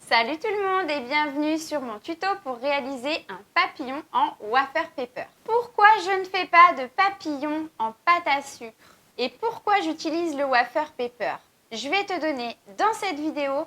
Salut tout le monde et bienvenue sur mon tuto pour réaliser un papillon en wafer paper. Pourquoi je ne fais pas de papillon en pâte à sucre et pourquoi j'utilise le wafer paper? Je vais te donner dans cette vidéo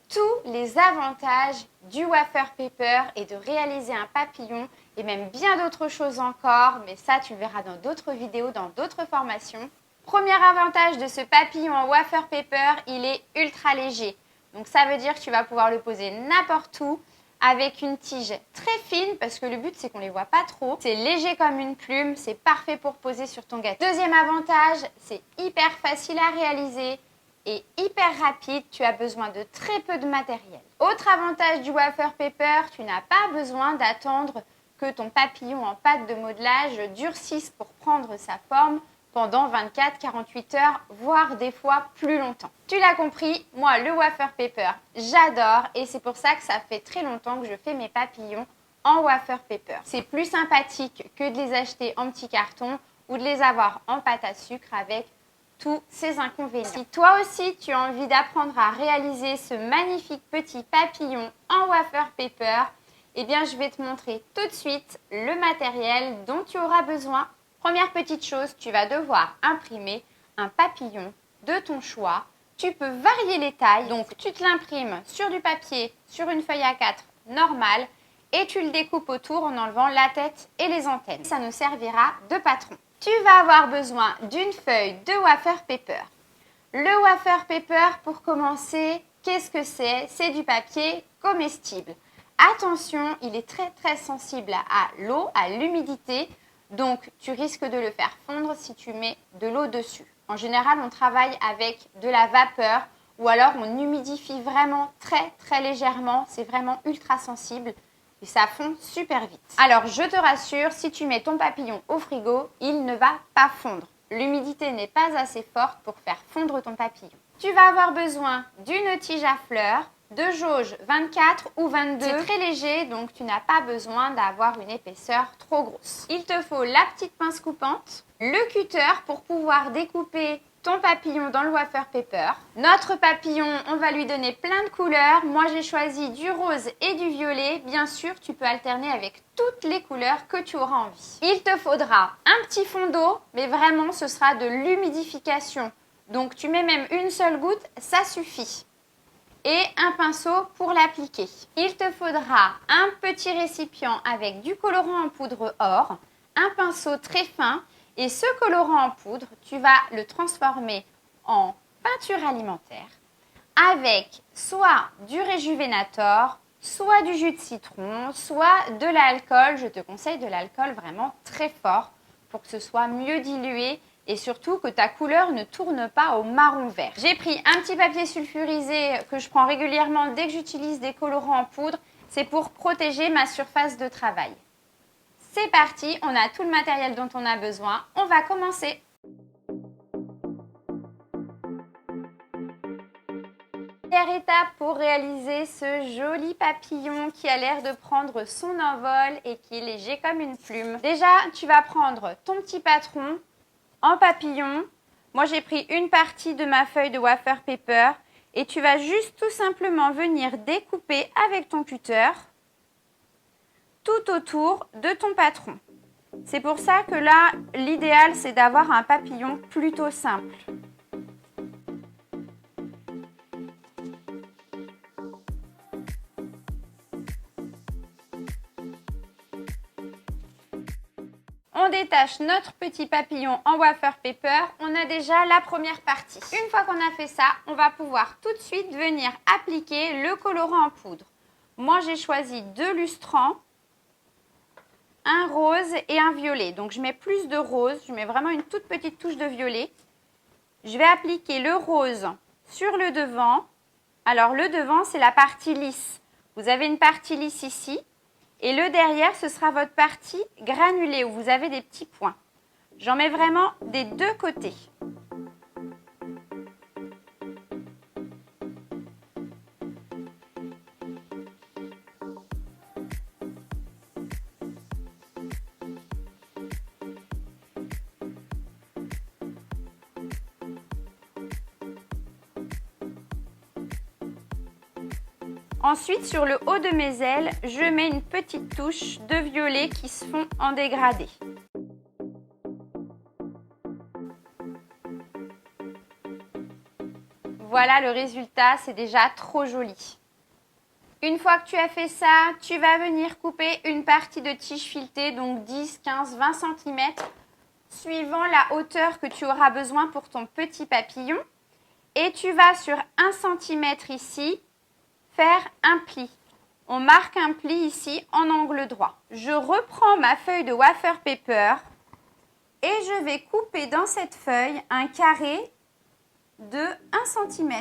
tous les avantages du wafer paper et de réaliser un papillon et même bien d'autres choses encore, mais ça tu le verras dans d'autres vidéos, dans d'autres formations. Premier avantage de ce papillon en wafer paper, il est ultra léger. Donc ça veut dire que tu vas pouvoir le poser n'importe où avec une tige très fine parce que le but c'est qu'on ne les voit pas trop. C'est léger comme une plume, c'est parfait pour poser sur ton gâteau. Deuxième avantage, c'est hyper facile à réaliser et hyper rapide. Tu as besoin de très peu de matériel. Autre avantage du wafer paper, tu n'as pas besoin d'attendre que ton papillon en pâte de modelage durcisse pour prendre sa forme pendant 24-48 heures, voire des fois plus longtemps. Tu l'as compris, moi le wafer paper, j'adore et c'est pour ça que ça fait très longtemps que je fais mes papillons en wafer paper. C'est plus sympathique que de les acheter en petit carton ou de les avoir en pâte à sucre avec tous ces inconvénients. Si toi aussi tu as envie d'apprendre à réaliser ce magnifique petit papillon en wafer paper, eh bien je vais te montrer tout de suite le matériel dont tu auras besoin. Première petite chose, tu vas devoir imprimer un papillon de ton choix. Tu peux varier les tailles, donc tu te l'imprimes sur du papier, sur une feuille A4 normale et tu le découpes autour en enlevant la tête et les antennes. Ça nous servira de patron. Tu vas avoir besoin d'une feuille de wafer paper. Le wafer paper, pour commencer, qu'est-ce que c'est? C'est du papier comestible. Attention, il est très sensible à l'eau, à l'humidité. Donc, tu risques de le faire fondre si tu mets de l'eau dessus. En général, on travaille avec de la vapeur ou alors on humidifie vraiment très légèrement. C'est vraiment ultra sensible et ça fond super vite. Alors, je te rassure, si tu mets ton papillon au frigo, il ne va pas fondre. L'humidité n'est pas assez forte pour faire fondre ton papillon. Tu vas avoir besoin d'une tige à fleurs, de jauge 24 ou 22. C'est très léger, donc tu n'as pas besoin d'avoir une épaisseur trop grosse. Il te faut la petite pince coupante, le cutter pour pouvoir découper ton papillon dans le wafer paper. Notre papillon, on va lui donner plein de couleurs. Moi, j'ai choisi du rose et du violet. Bien sûr, tu peux alterner avec toutes les couleurs que tu auras envie. Il te faudra un petit fond d'eau, mais vraiment, ce sera de l'humidification. Donc, tu mets même une seule goutte, ça suffit. Et un pinceau pour l'appliquer. Il te faudra un petit récipient avec du colorant en poudre or, un pinceau très fin et ce colorant en poudre, tu vas le transformer en peinture alimentaire avec soit du Réjuvénator, soit du jus de citron, soit de l'alcool. Je te conseille de l'alcool vraiment très fort pour que ce soit mieux dilué et surtout que ta couleur ne tourne pas au marron vert. J'ai pris un petit papier sulfurisé que je prends régulièrement dès que j'utilise des colorants en poudre. C'est pour protéger ma surface de travail. C'est parti, on a tout le matériel dont on a besoin. On va commencer. Première étape pour réaliser ce joli papillon qui a l'air de prendre son envol et qui est léger comme une plume. Déjà, tu vas prendre ton petit patron en papillon. Moi, j'ai pris une partie de ma feuille de wafer paper et tu vas juste tout simplement venir découper avec ton cutter tout autour de ton patron. C'est pour ça que là, l'idéal, c'est d'avoir un papillon plutôt simple. On détache notre petit papillon en wafer paper. On a déjà la première partie. Une fois qu'on a fait ça, on va pouvoir tout de suite venir appliquer le colorant en poudre. Moi, j'ai choisi deux lustrants, un rose et un violet. Donc, je mets plus de rose. Je mets vraiment une toute petite touche de violet. Je vais appliquer le rose sur le devant. Alors, le devant, c'est la partie lisse. Vous avez une partie lisse ici. Et le derrière, ce sera votre partie granulée où vous avez des petits points. J'en mets vraiment des deux côtés. Ensuite, sur le haut de mes ailes, je mets une petite touche de violet qui se fond en dégradé. Voilà le résultat, c'est déjà trop joli. Une fois que tu as fait ça, tu vas venir couper une partie de tige filetée, donc 10, 15, 20 cm, suivant la hauteur que tu auras besoin pour ton petit papillon. Et tu vas sur 1 cm ici, faire un pli. On marque un pli ici en angle droit. Je reprends ma feuille de wafer paper et je vais couper dans cette feuille un carré de 1 cm.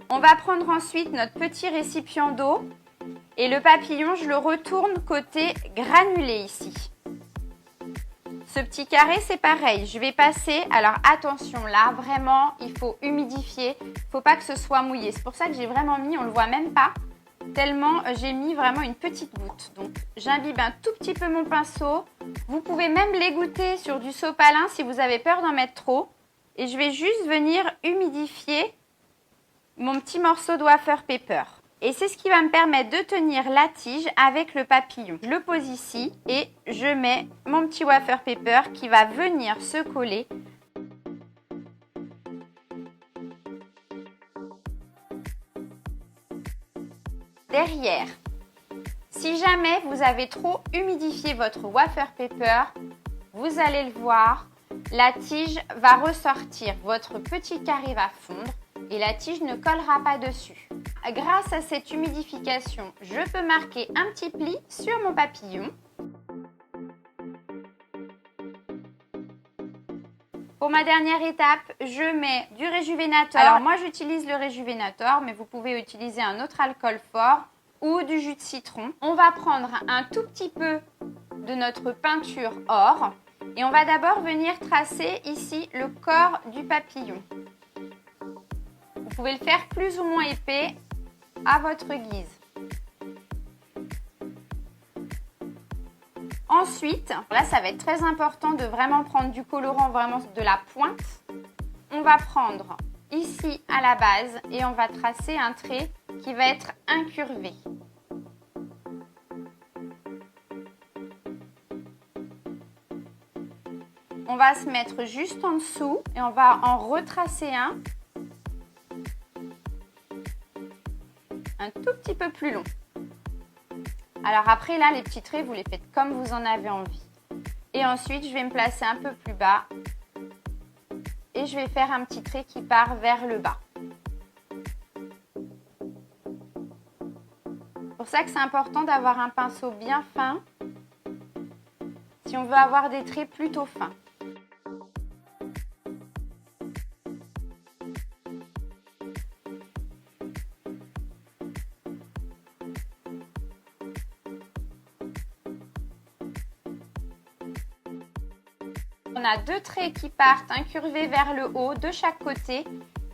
On va prendre ensuite notre petit récipient d'eau et le papillon, je le retourne côté granulé ici. Ce petit carré, c'est pareil. Je vais passer, alors attention là, vraiment, il faut humidifier. Il ne faut pas que ce soit mouillé. C'est pour ça que j'ai vraiment mis, on ne le voit même pas, tellement j'ai mis vraiment une petite goutte. Donc, j'imbibe un tout petit peu mon pinceau. Vous pouvez même l'égoutter sur du sopalin si vous avez peur d'en mettre trop. Et je vais juste venir humidifier mon petit morceau de wafer paper. Et c'est ce qui va me permettre de tenir la tige avec le papillon. Je le pose ici et je mets mon petit wafer paper qui va venir se coller. Derrière, si jamais vous avez trop humidifié votre wafer paper, vous allez le voir, la tige va ressortir, votre petit carré va fondre et la tige ne collera pas dessus. Grâce à cette humidification, je peux marquer un petit pli sur mon papillon. Pour ma dernière étape, je mets du réjuvénateur. Alors moi j'utilise le réjuvénateur, mais vous pouvez utiliser un autre alcool fort ou du jus de citron. On va prendre un tout petit peu de notre peinture or et on va d'abord venir tracer ici le corps du papillon. Vous pouvez le faire plus ou moins épais à votre guise. Ensuite, là ça va être très important de vraiment prendre du colorant, vraiment de la pointe. On va prendre ici à la base et on va tracer un trait qui va être incurvé. On va se mettre juste en dessous et on va en retracer un tout petit peu plus long. Alors après là, les petits traits, vous les faites comme vous en avez envie. Et ensuite, je vais me placer un peu plus bas et je vais faire un petit trait qui part vers le bas. C'est pour ça que c'est important d'avoir un pinceau bien fin si on veut avoir des traits plutôt fins. On a deux traits qui partent incurvés vers le haut de chaque côté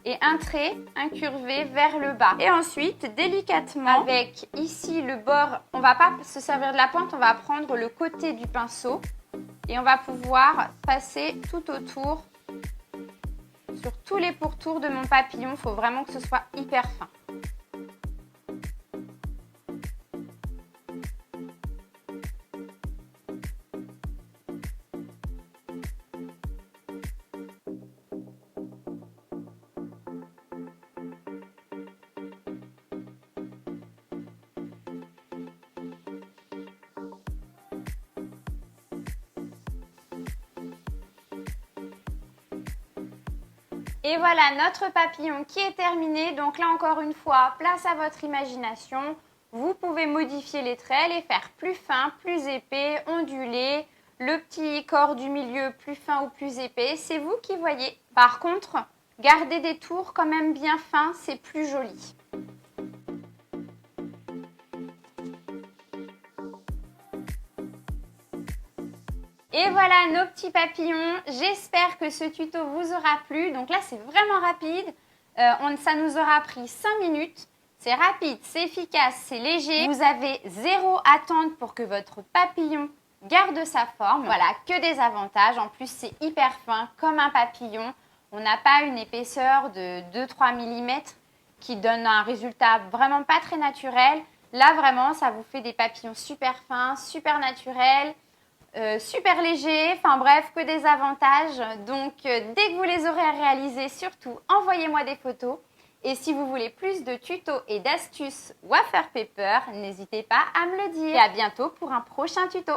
et un trait incurvé vers le bas. Et ensuite, délicatement, avec ici le bord, on ne va pas se servir de la pointe, on va prendre le côté du pinceau et on va pouvoir passer tout autour, sur tous les pourtours de mon papillon. Il faut vraiment que ce soit hyper fin. Et voilà notre papillon qui est terminé. Donc là encore une fois, place à votre imagination. Vous pouvez modifier les traits, les faire plus fins, plus épais, ondulés. Le petit corps du milieu plus fin ou plus épais, c'est vous qui voyez. Par contre, gardez des tours quand même bien fins, c'est plus joli. Et voilà nos petits papillons, j'espère que ce tuto vous aura plu. Donc là c'est vraiment rapide, ça nous aura pris 5 minutes. C'est rapide, c'est efficace, c'est léger. Vous avez zéro attente pour que votre papillon garde sa forme. Voilà, que des avantages. En plus c'est hyper fin comme un papillon. on n'a pas une épaisseur de 2-3 mm qui donne un résultat vraiment pas très naturel. Là, vraiment, ça vous fait des papillons super fins, super naturels, super légers. Enfin bref, que des avantages. Donc, dès que vous les aurez réalisés, surtout, envoyez-moi des photos. Et si vous voulez plus de tutos et d'astuces Wafer Paper, n'hésitez pas à me le dire. Et à bientôt pour un prochain tuto.